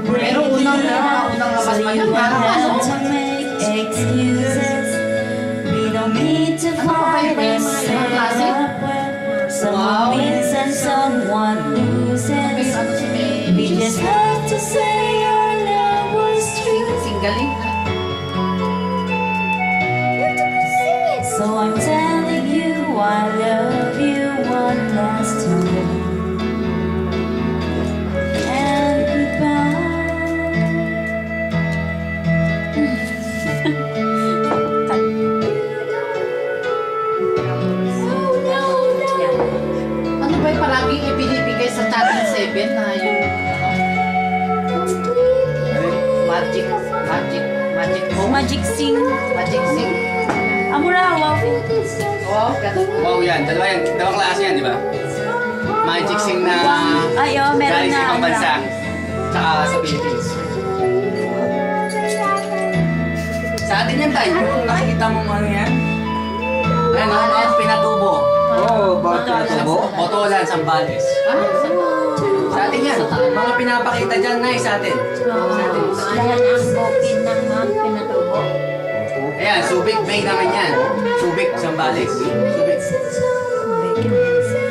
Pero unang labas man yung parang ano. We don't need to fight and set up when someone wins and someone loses. We just have to say our love was true. Singgaling. So I'm telling you I love you one last time. And Ano ba yung palaging ibinibigay sa Channel 7 na yung magic book? Magic Sing. Magic sing. Amura, wow. Wow, ganun. Wow, yan. Dalawang klase yan, di ba? Magic Sing na Ay, oh, meron galing sa na. ibang bansa. Tsaka sa Philippines. Sa atin yan, tayo. Kung nakikita mo ano yan. Ayan, ang pinatubo. Oo, bakit pinatubo? Botolan, Sambales. Sa atin yan. Mga pinapakita dyan, nice sa atin. Yan ang bukid ng mga pinatubo. Ayan, Subic Bay naman yan. Subic, Sambales. Subic.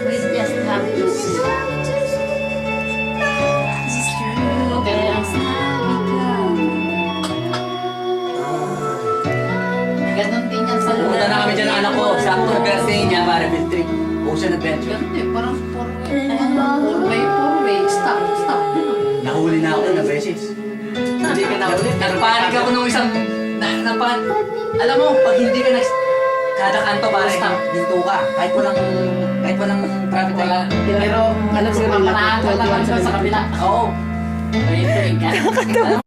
We just have to see. There's now become. Ganun din yan sa Pumunta na kami dyan ng anak ko. Sakto na birthday niya para field trip. Ocean Adventure. Ganun din, parang four-way, stop. Nahuli na ako na beses. Hindi ka nahuli. Nagpanik ako nung isang... Alam mo, pag hindi ka kada kanto para dito ka. Kahit walang traffic light. Pero, alam mo, mapanaan ka naman sa kabila. Oo. May tuwing ka.